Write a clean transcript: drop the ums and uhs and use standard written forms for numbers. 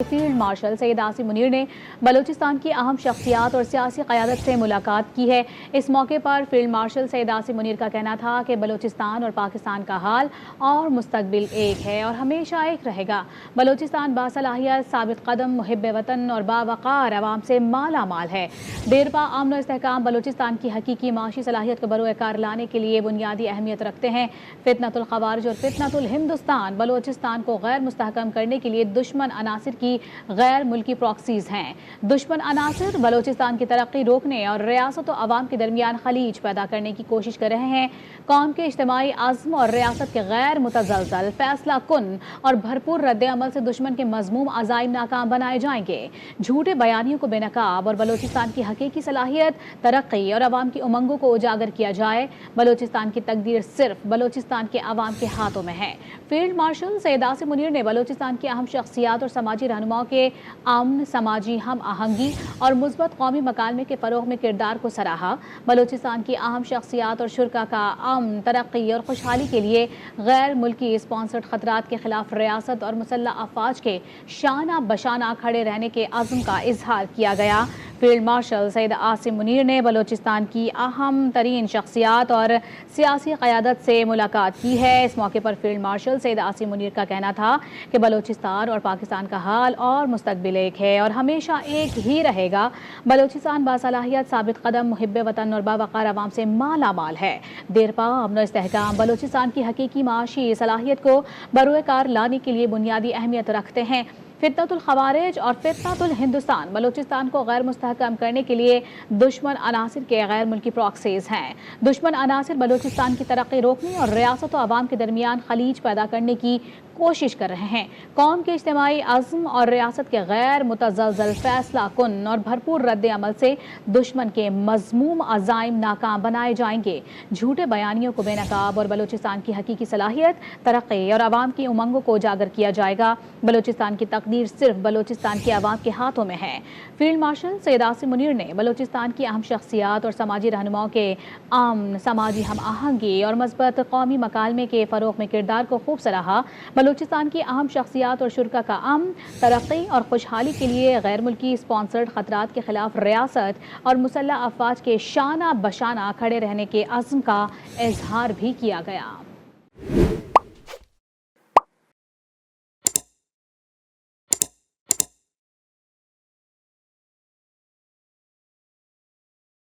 Field marshal Syed Asim Munir نے بلوچستان کی اہم شخصیات اور سیاسی قیادت سے ملاقات کی ہے۔ اس موقع پر فیلڈ مارشل سید عاصم منیر کا کہنا تھا کہ بلوچستان اور پاکستان کا حال اور مستقبل ایک ہے اور ہمیشہ ایک رہے گا۔ بلوچستان باصلاحیت، ثابت قدم، محب وطن اور باوقار عوام سے مالا مال ہے۔ دیرپا امن و استحکام بلوچستان کی حقیقی معاشی صلاحیت کو بروئے کار لانے کے لیے بنیادی اہمیت رکھتے ہیں۔ فتنۃ الخوارج اور فتنۃ الہندوستان بلوچستان کو غیر مستحکم کرنے کے لیے دشمن عناصر کی غیر ملکی پراکسیز ہیں۔ دشمن عناصر بلوچستان کی ترقی روکنے اور ریاست و عوام کے درمیان خلیج پیدا کرنے کی کوشش کر رہے ہیں۔ قوم کے اجتماعی عزم اور ریاست کے غیر متزلزل، فیصلہ کن اور بھرپور رد عمل سے دشمن کے مذموم عزائم ناکام بنائے جائیں گے۔ جھوٹے بیانیوں کو بے نقاب اور بلوچستان کی حقیقی صلاحیت، ترقی اور عوام کی امنگوں کو اجاگر کیا جائے۔ بلوچستان کی تقدیر صرف بلوچستان کے عوام کے ہاتھوں میں ہے۔ فیلڈ مارشل سید عاصم منیر نے بلوچستان کی اہم شخصیات اور سماجی رہنماؤں کے امن، سماجی ہم آہنگی اور مثبت قومی مکالمے کے فروغ میں کردار کو سراہا۔ بلوچستان کی اہم شخصیات اور شرکاء کا امن، ترقی اور خوشحالی کے لیے غیر ملکی اسپانسرڈ خطرات کے خلاف ریاست اور مسلح افواج کے شانہ بشانہ کھڑے رہنے کے عزم کا اظہار کیا گیا۔ فیلڈ مارشل سید عاصم منیر نے بلوچستان کی اہم ترین شخصیات اور سیاسی قیادت سے ملاقات کی ہے۔ اس موقع پر فیلڈ مارشل سید عاصم منیر کا کہنا تھا کہ بلوچستان اور پاکستان کا حال اور مستقبل ایک ہے اور ہمیشہ ایک ہی رہے گا۔ بلوچستان باصلاحیت، ثابت قدم، محب وطن اور باوقار عوام سے مالا مال ہے۔ دیرپا امن و استحکام بلوچستان کی حقیقی معاشی صلاحیت کو بروئے کار لانے کے لیے بنیادی اہمیت رکھتے ہیں۔ فتنۃ الخوارج اور فتنۃ الہندوستان بلوچستان کو غیر مستحکم کرنے کے لیے دشمن عناصر کے غیر ملکی پراکسیز ہیں۔ دشمن عناصر بلوچستان کی ترقی روکنے اور ریاست و عوام کے درمیان خلیج پیدا کرنے کی کوشش کر رہے ہیں۔ قوم کے اجتماعی عزم اور ریاست کے غیر متزلزل، فیصلہ کن اور بھرپور رد عمل سے دشمن کے مذموم عزائم ناکام بنائے جائیں گے۔ جھوٹے بیانیوں کو بے نقاب اور بلوچستان کی حقیقی صلاحیت، ترقی اور عوام کی امنگوں کو اجاگر کیا جائے گا۔ بلوچستان کی تقدیر صرف بلوچستان کے عوام کے ہاتھوں میں ہے۔ فیلڈ مارشل سید عاصم منیر نے بلوچستان کی اہم شخصیات اور سماجی رہنماؤں کے امن، سماجی ہم آہنگی اور مثبت قومی مکالمے کے فروغ میں کردار کو خوب سراہا۔ بلوچستان کی اہم شخصیات اور شرکاء کا امن، ترقی اور خوشحالی کے لیے غیر ملکی اسپانسرڈ خطرات کے خلاف ریاست اور مسلح افواج کے شانہ بشانہ کھڑے رہنے کے عزم کا اظہار بھی کیا گیا۔